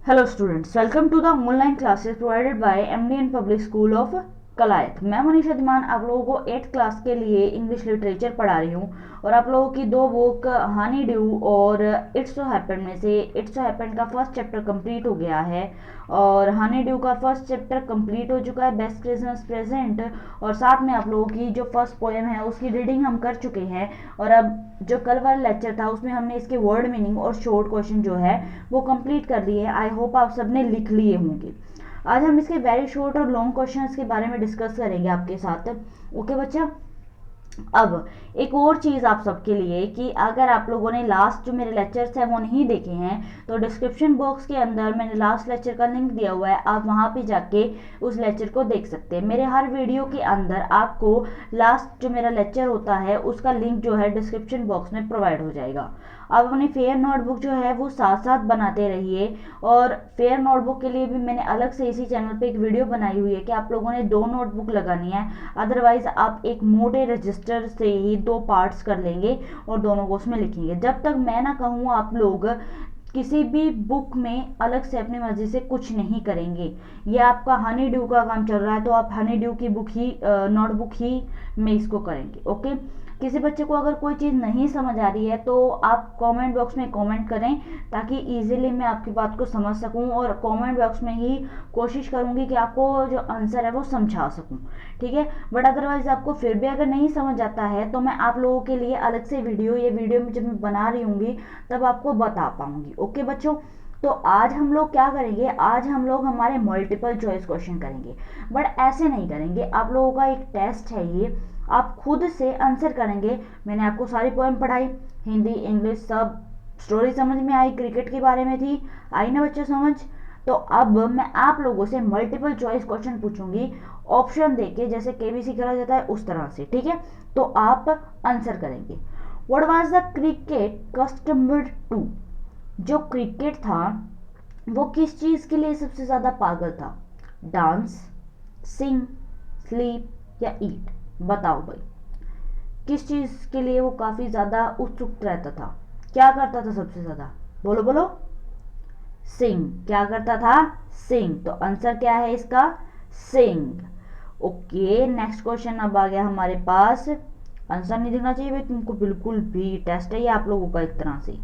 Hello students, welcome to the online classes provided by MDN Public School of Kalayat. मैं मनीषा धीमान आप लोगों को 8th class के लिए इंग्लिश लिटरेचर पढ़ा रही हूँ और आप लोगों की दो बुक हनी ड्यू और इट्स सो हैपेंड में से इट्स सो हैपेंड का फर्स्ट चैप्टर कंप्लीट हो गया है और हनी ड्यू का फर्स्ट चैप्टर कंप्लीट हो चुका है, बेस्ट क्रिसमस प्रेजेंट, और साथ में आप लोगों की जो फर्स्ट पोएम है उसकी रीडिंग हम कर चुके हैं। और अब जो कल वाला लेक्चर था उसमें हमने इसके वर्ड मीनिंग और शॉर्ट क्वेश्चन जो है वो कंप्लीट कर लिए। आई होप आप सबने लिख लिए होंगे। आज हम इसके वेरी शॉर्ट और लॉन्ग क्वेश्चंस के बारे में डिस्कस करेंगे आपके साथ। ओके बच्चा, अब एक और चीज़ आप सबके लिए कि अगर आप लोगों ने लास्ट जो मेरे लेक्चर्स हैं वो नहीं देखे हैं तो डिस्क्रिप्शन बॉक्स के अंदर मैंने लास्ट लेक्चर का लिंक दिया हुआ है, आप वहाँ पे जाके उस लेक्चर को देख सकते हैं। मेरे हर वीडियो के अंदर आपको लास्ट जो मेरा लेक्चर होता है उसका लिंक जो है डिस्क्रिप्शन बॉक्स में प्रोवाइड हो जाएगा। आप अपनी फेयर नोटबुक जो है वो साथ साथ बनाते रहिए और फेयर नोटबुक के लिए भी मैंने अलग से इसी चैनल पे एक वीडियो बनाई हुई है कि आप लोगों ने 2 नोटबुक लगानी है, अदरवाइज आप एक मोटे रजिस्टर से ही 2 पार्ट्स कर लेंगे और दोनों को उसमें लिखेंगे। जब तक मैं ना कहूँ आप लोग किसी भी बुक में अलग से अपनी मर्जी से कुछ नहीं करेंगे। ये आपका हनी ड्यू का काम चल रहा है तो आप हनी ड्यू की बुक ही नोटबुक ही में इसको करेंगे। ओके, किसी बच्चे को अगर कोई चीज़ नहीं समझ आ रही है तो आप कमेंट बॉक्स में कमेंट करें ताकि इजीली मैं आपकी बात को समझ सकूं और कमेंट बॉक्स में ही कोशिश करूंगी कि आपको जो आंसर है वो समझा सकूं, ठीक है। बट अदरवाइज आपको फिर भी अगर नहीं समझ आता है तो मैं आप लोगों के लिए अलग से ये वीडियो में जब मैं बना रही हूँगी तब आपको बता पाऊंगी। ओके बच्चों, तो आज हम लोग क्या करेंगे, आज हम लोग हमारे मल्टीपल चॉइस क्वेश्चन करेंगे। बट ऐसे नहीं करेंगे, आप लोगों का एक टेस्ट है ये, आप खुद से आंसर करेंगे। मैंने आपको सारी पोएम पढ़ाई, हिंदी इंग्लिश सब, स्टोरी समझ में आई, क्रिकेट के बारे में थी, आई ना बच्चों समझ। तो अब मैं आप लोगों से मल्टीपल चॉइस क्वेश्चन पूछूंगी ऑप्शन देके, जैसे केबीसी करा जाता है उस तरह से, ठीक है। तो आप आंसर करेंगे। What was the cricket customer to, जो क्रिकेट था वो किस चीज के लिए सबसे ज्यादा पागल था? डांस, सिंग, स्लीप या ईट? बताओ भाई, किस चीज के लिए वो काफी ज्यादा उत्सुक रहता था? क्या करता था सबसे ज्यादा? बोलो बोलो। सिंग। क्या करता था? सिंग। तो आंसर क्या है इसका? सिंग। ओके, नेक्स्ट क्वेश्चन अब आ गया हमारे पास। आंसर नहीं दिखना चाहिए भाई तुमको बिल्कुल भी, टेस्ट है ये आप लोगों का एक तरह से।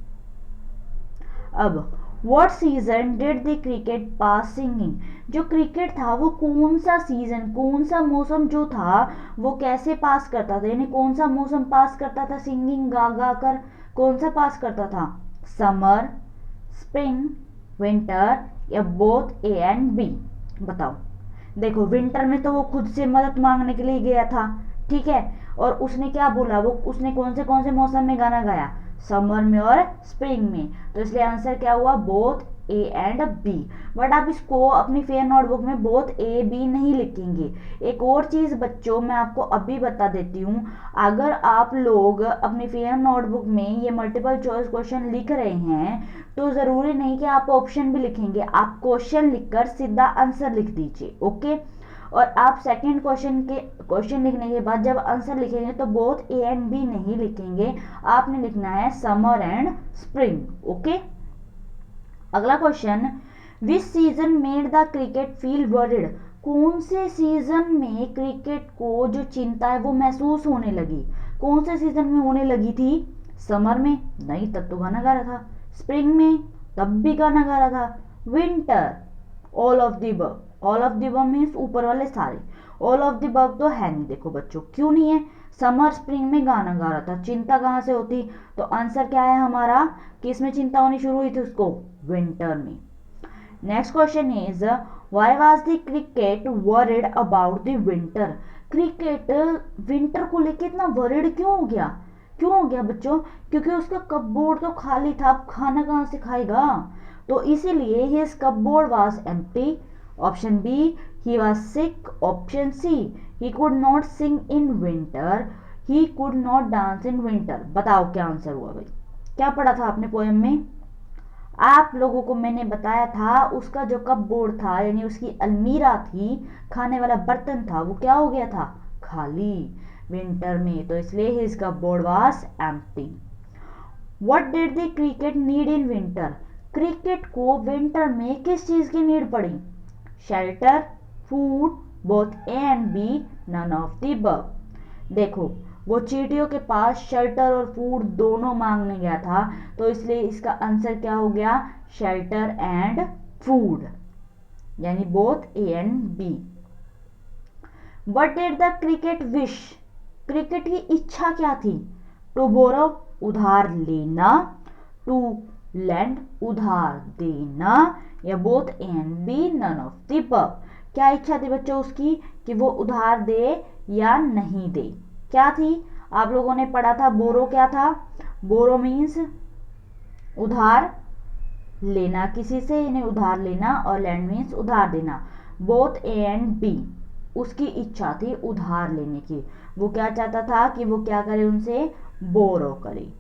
अब what season did the cricket pass singing, जो क्रिकेट था वो कौन सा सीजन, कौन सा मौसम जो था वो कैसे पास करता था, यानी कौन सा मौसम पास करता था सिंगिंग गा गा कर, कौन सा पास करता था? समर, स्प्रिंग, विंटर या बोथ ए एंड बी? बताओ। देखो, विंटर में तो वो खुद से मदद मांगने के लिए गया था, ठीक है, और उसने क्या बोला, वो उसने कौन से मौसम में गाना गाया? समर में और स्प्रिंग में। तो इसलिए आंसर क्या हुआ? Both A and B. But आप इसको अपनी फेयर नोटबुक में बोथ ए बी नहीं लिखेंगे। एक और चीज बच्चों मैं आपको अभी बता देती हूँ, अगर आप लोग अपनी फेयर नोटबुक में ये मल्टीपल चॉइस क्वेश्चन लिख रहे हैं तो जरूरी नहीं कि आप ऑप्शन भी लिखेंगे, आप क्वेश्चन लिखकर सीधा आंसर लिख दीजिए। ओके, और आप सेकंड क्वेश्चन लिखने के बाद जब आंसर लिखेंगे तो बोथ ए एंड बी नहीं लिखेंगे, आपने लिखना है समर एंड स्प्रिंग। ओके, अगला question, which season made the cricket feel worried, कौन से सीजन में क्रिकेट को जो चिंता है वो महसूस होने लगी? कौन से सीजन में होने लगी थी? समर में? नहीं, तब तो गाना गा रहा था। स्प्रिंग में? तब भी गाना गा रहा था। Winter? All of the above. All of the above means ऊपर वाले सारे, ऑल ऑफ द अबव तो है नहीं। देखो बच्चों, क्यों नहीं है? समर स्प्रिंग में गाना गा रहा था, चिंता कहाँ से होती? तो आंसर क्या है हमारा, किस में चिंता होनी शुरू हुई थी उसको? विंटर में। Next question is, why was the cricket worried about the winter, cricket winter को लेके इतना वरिड क्यों हो गया? क्यों हो गया बच्चों? क्योंकि उसका कपबोर्ड तो खाली था, अब खाना कहाँ से खाएगा? तो इसीलिए his cupboard was empty. Option B, he was sick. Option C, he could not sing in winter, he could not dance in winter. बताओ क्या आंसर हुआ भाई? क्या पढ़ा था आपने पोएम में? आप लोगों को मैंने बताया था उसका जो कपबोर्ड था यानी उसकी अलमीरा थी, खाने वाला बर्तन था, वो क्या हो गया था? खाली, विंटर में। तो इसलिए his cupboard was empty. What did the cricket need in winter, cricket को विंटर में किस चीज की नीड पड़ी? Shelter, food, both A and B, none of the above. देखो, वो चींटियों के पास शेल्टर और फूड दोनों मांगने गया था, तो इसलिए इसका आंसर क्या हो गया? शेल्टर एंड फूड, यानी both A and B. What did the cricket wish? Cricket की इच्छा क्या थी? टू बोरो, उधार लेना, टू लैंड, उधार देना, या both and B, none of the above. क्या इच्छा थी बच्चों उसकी? कि वो उधार दे या नहीं दे। क्या थी? आप लोगों ने पढ़ा था बोरो क्या था? बोरो मीन्स उधार लेना किसी से, यानी उधार लेना, और लैंड मीन्स उधार देना। बोथ ए एंड बी, उसकी इच्छा थी उधार लेने की। वो क्या चाहता था? कि वो क्या करे? उनसे बोरो करे।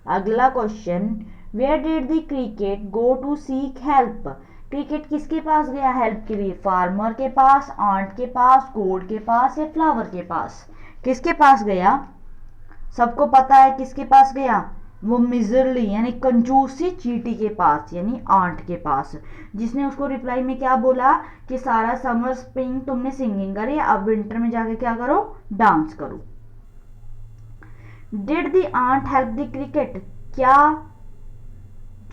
अगला question, where did the cricket go to seek help? क्रिकेट किसके पास गया हेल्प के लिए? फार्मर के पास, आंट के पास, गोड के पास, या फ्लावर के पास? किसके पास गया? सबको पता है किसके पास गया? वो मिजरली यानी कंजूसी चींटी के पास, यानी आंट के पास, जिसने उसको रिप्लाई में क्या बोला? कि सारा समर स्प्रिंग तुमने सिंगिंग करी, अब विंटर में जाके क्या करो? डांस करो। Did the ant help the cricket? क्या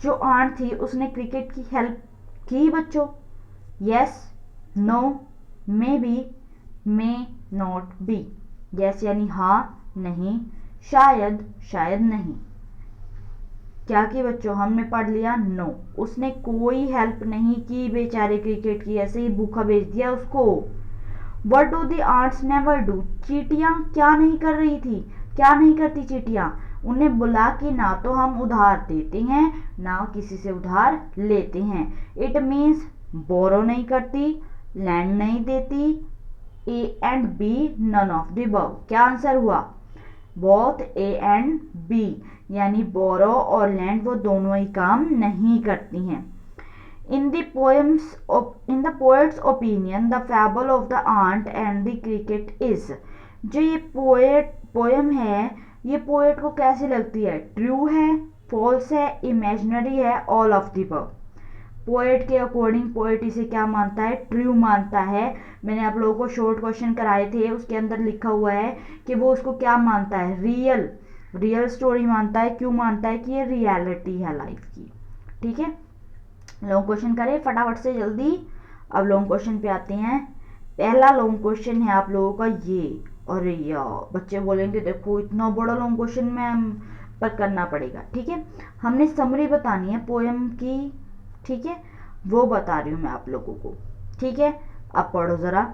जो आंट थी उसने क्रिकेट की हेल्प की बच्चों? Yes, no, maybe, may not be. Yes यानी हाँ, नहीं, शायद, शायद नहीं। क्या की बच्चों? हमने पढ़ लिया नो, उसने कोई हेल्प नहीं की बेचारे क्रिकेट की, ऐसे ही भूखा भेज दिया उसको। What do the ants never do? चींटियां क्या नहीं कर रही थी? क्या नहीं करती चींटियां? उन्हें बुला कि ना तो हम उधार देते हैं, ना किसी से उधार लेते हैं। इट मीन्स बोरो नहीं करती, लैंड नहीं देती, A and B, none of the above. क्या आंसर हुआ? बोथ ए एंड बी, यानी बोरो और लैंड वो दोनों ही काम नहीं करती हैं। In the poet's opinion, the fable of the ant and the cricket is, जो ये पोएम है, ये पोएट को कैसी लगती है? ट्रू है, फॉल्स है, इमेजिनरी है, all of the above. Poet के अकॉर्डिंग पोएट इसे क्या मानता है? ट्रू मानता है। मैंने आप लोगों को शॉर्ट क्वेश्चन कराए थे, उसके अंदर लिखा हुआ है कि वो उसको क्या मानता है? रियल स्टोरी मानता है। क्यों मानता है? कि ये रियलिटी है लाइफ की। ठीक है, लॉन्ग क्वेश्चन करें फटाफट से जल्दी। अब लॉन्ग क्वेश्चन पे आते हैं। पहला लॉन्ग क्वेश्चन है आप लोगों का ये, और यार बच्चे बोलेंगे देखो इतना बड़ा लॉन्ग क्वेश्चन मैम पर करना पड़ेगा। ठीक है, हमने समरी बतानी है पोएम की, ठीक है, वो बता रही हूँ मैं आप लोगों को। ठीक है, अब पढ़ो जरा।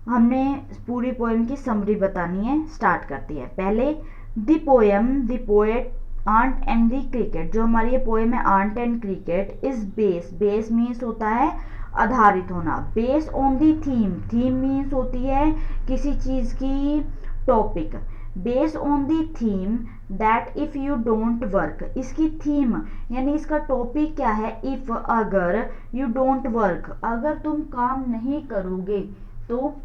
हमने पूरी पोएम की समरी बतानी है, स्टार्ट करते हैं। पहले the poem, the poet, ant and the cricket. जो हमारी ये पोएम है ant and cricket is base means होता है आधारित होना। Base on the theme means होती है किसी चीज की topic. Base on the theme that if you don't work. इसकी थीम यानी इसका टॉपिक क्या है? इफ, अगर, यू डोंट वर्क, अगर तुम काम नहीं करोगे, तो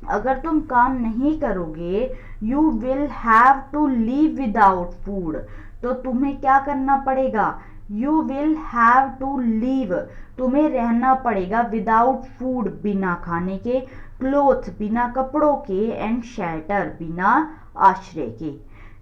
अगर तुम काम नहीं करोगे, you will have to live without food, तो तुम्हें क्या करना पड़ेगा? You will have to live, तुम्हें रहना पड़ेगा, विदाउट फूड, बिना खाने के, क्लोथ, बिना कपड़ों के, एंड शेल्टर, बिना आश्रय के।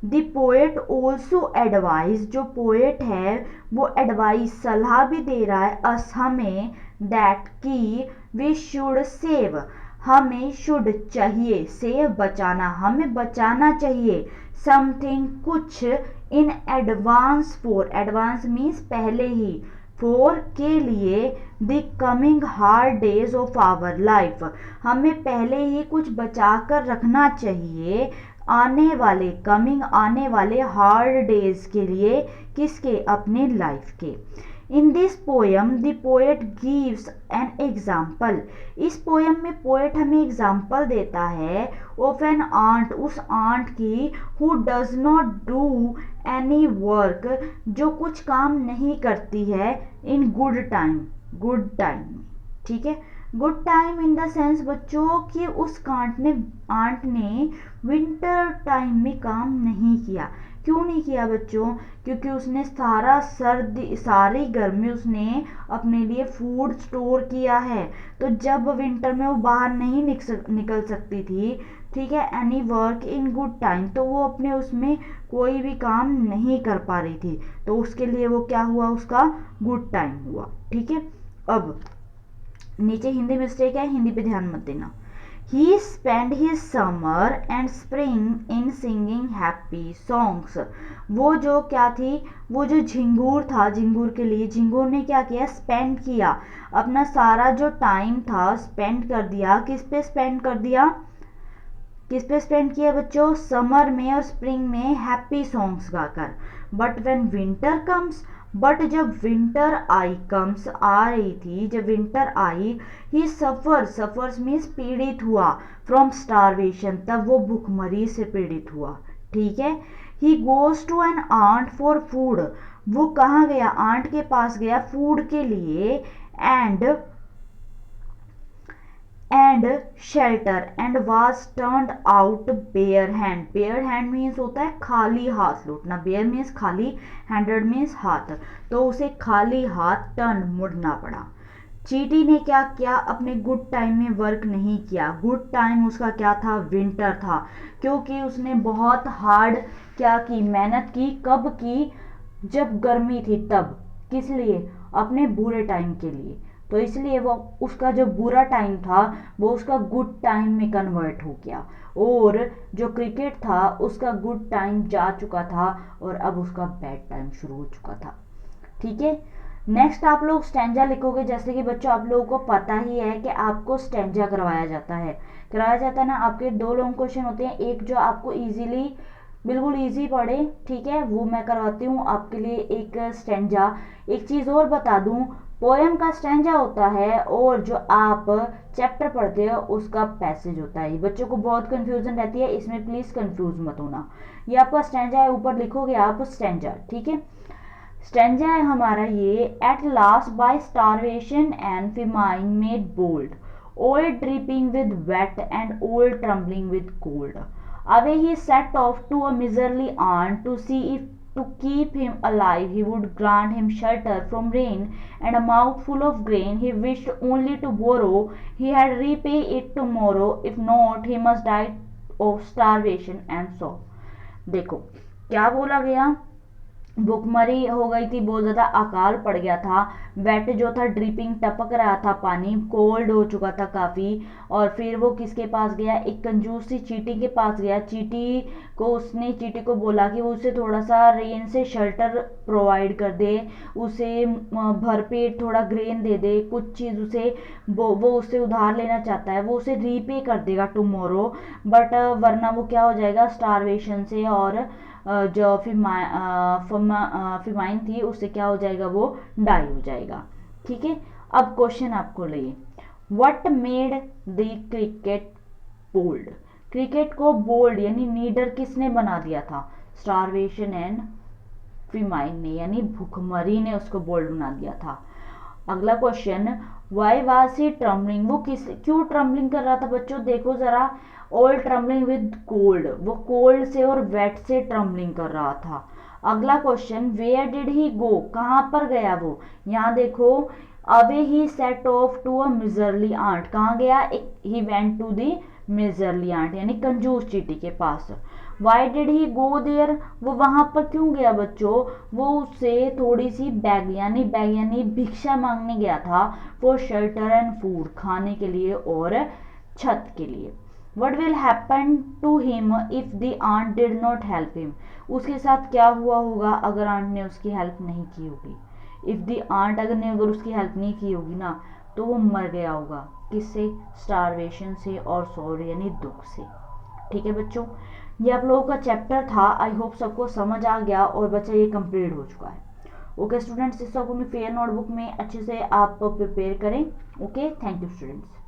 द पोएट ऑल्सो एडवाइज, जो पोएट है वो एडवाइस, सलाह भी दे रहा है अस, हमें, दैट की वी शुड सेव, हमें शुड चाहिए, सेव बचाना, हमें बचाना चाहिए, समथिंग कुछ, in advance for, advance means पहले ही, फॉर के लिए, the coming hard days of our life, हमें पहले ही कुछ बचा कर रखना चाहिए आने वाले, कमिंग आने वाले हार्ड डेज के लिए, किसके? अपने लाइफ के। In this poem the poet gives an example, इस पोएम में पोएट हमें एग्जाम्पल देता है ऑफ एन आंट, उस आंट की, who does not do any work, जो कुछ काम नहीं करती है, in good time, good time. ठीक है, good time in the sense बच्चों कि उस आंट ने विंटर टाइम में काम नहीं किया। क्यों नहीं किया बच्चों? क्योंकि उसने सारी गर्मी उसने अपने लिए फूड स्टोर किया है। तो जब विंटर में वो बाहर नहीं निकल सकती थी, ठीक है, any work in good time, तो वो अपने उसमें कोई भी काम नहीं कर पा रही थी, तो उसके लिए वो क्या हुआ, उसका गुड टाइम हुआ। ठीक है, अब नीचे हिंदी मिस्टेक है, हिंदी पे ध्यान मत देना। He spent his summer and spring in singing happy songs। वो जो क्या थी, वो जो झिंगूर था, झिंगूर के लिए झिंगूर ने क्या किया, स्पेंड किया अपना सारा जो टाइम था, स्पेंड कर दिया। किस पे स्पेंड कर दिया, किस पे स्पेंड किया बच्चों, समर में और स्प्रिंग में हैप्पी सॉन्ग्स गाकर। But when winter comes, but जब विंटर आई, कम्स आ रही थी, जब विंटर आई, ही सफर्स मीन्स पीड़ित हुआ, फ्रॉम स्टारवेशन, तब वो भूखमरी से पीड़ित हुआ। ठीक है, he goes to an ant for food, वो कहाँ गया, आंट के पास गया फूड के लिए, and shelter, and was turned out bare hand. Bare hand means होता है खाली हाथ लौटना, बेयर मीन्स खाली, हैंडेड मीन्स हाथ, तो उसे खाली हाथ टर्न मुड़ना पड़ा। चीटी ने क्या किया, अपने गुड टाइम में वर्क नहीं किया। गुड टाइम उसका क्या था, विंटर था, क्योंकि उसने बहुत हार्ड क्या की, मेहनत की। कब की, जब गर्मी थी तब। किस लिए, अपने बुरे टाइम के लिए। तो इसलिए वो उसका जो बुरा टाइम था वो उसका गुड टाइम में कन्वर्ट हो गया, और जो क्रिकेट था उसका गुड टाइम जा चुका था और अब उसका बैड टाइम शुरू हो चुका था। ठीक है, नेक्स्ट आप लोग स्टैंजा लिखोगे। जैसे कि बच्चों आप लोगों को पता ही है कि आपको स्टैंजा करवाया जाता है ना। आपके दो लॉन्ग क्वेश्चन होते हैं, एक जो आपको इजीली बिल्कुल इजी पड़े, ठीक है, वो मैं करवाती हूँ आपके लिए, एक स्टैंजा। एक चीज़ और बता दूँ, पोएम का स्टैंजा होता है और जो आप चैप्टर पढ़ते हो उसका पैसेज होता है। बच्चों को बहुत कंफ्यूजन रहती है, इसमें प्लीज कंफ्यूज मत होना। ये आपका स्टैंजा है, ऊपर लिखोगे आप स्टैंजा। ठीक है, स्टैंजा है हमारा ये, at last by starvation and famine made bold, old dripping with wet and old trembling with cold. Away he set off to a miserly aunt to see if to keep him alive he would grant him shelter from rain and a mouthful of grain he wished only to borrow. He had repay it tomorrow, if not he must die of starvation and so। देखो क्या बोला गया, भूखमरी हो गई थी, बहुत ज्यादा अकाल पड़ गया था, वेट जो था ड्रिपिंग टपक रहा था पानी, कोल्ड हो चुका था काफी, और फिर वो किसके पास गया, एक कंजूस सी चींटी के पास गया। उसने चींटी को बोला कि वो उसे थोड़ा सा रेन से शेल्टर प्रोवाइड कर दे, उसे भरपेट थोड़ा ग्रेन दे दे, कुछ चीज उसे वो उससे उधार लेना चाहता है, वो उसे रीपे कर देगा टुमारो, बट वरना वो क्या हो जाएगा, स्टारवेशन से और जो फिमाइन थी उससे क्या हो जाएगा, वो डाई हो जाएगा। ठीक है, अब क्वेश्चन आपको लिए, what made the cricket bold, cricket को बोल्ड यानी नीडर किसने बना दिया था, स्टारवेशन एंड फिमाइन ने, यानी भूखमरी ने उसको बोल्ड बना दिया था। अगला question, why was he trembling, वो क्यों ट्रम्बलिंग कर रहा था बच्चों, देखो जरा, ऑल ट्रम्बलिंग विद कोल्ड, वो कोल्ड से और वेट से ट्रम्बलिंग कर रहा था। अगला question, where did he go, कहाँ पर गया वो, यहाँ देखो, away he set off to a miserly ant, कहाँ गया, he went to the miserly ant यानी कंजूस चींटी के पास। Why did he go there, वो वहां पर क्यों गया बच्चों, वो उससे थोड़ी सी बैग यानी भिक्षा मांगने गया था, फॉर शेल्टर एंड फूड, खाने के लिए और छत के लिए। What will happen to him if the aunt did not help him, उसके साथ क्या हुआ होगा अगर आंट ने उसकी हेल्प नहीं की होगी। इफ द आंट अगर उसकी हेल्प नहीं की होगी ना, तो वो मर गया होगा, किससे, स्टारवेशन से और सॉरी यानी दुख से। ठीक है बच्चों, ये आप लोगों का चैप्टर था, आई होप सबको समझ आ गया और बच्चा ये कंप्लीट हो चुका है। ओके स्टूडेंट्स, इस सब अपनी फेयर नोटबुक में अच्छे से आप प्रिपेयर करें। Okay, thank you students.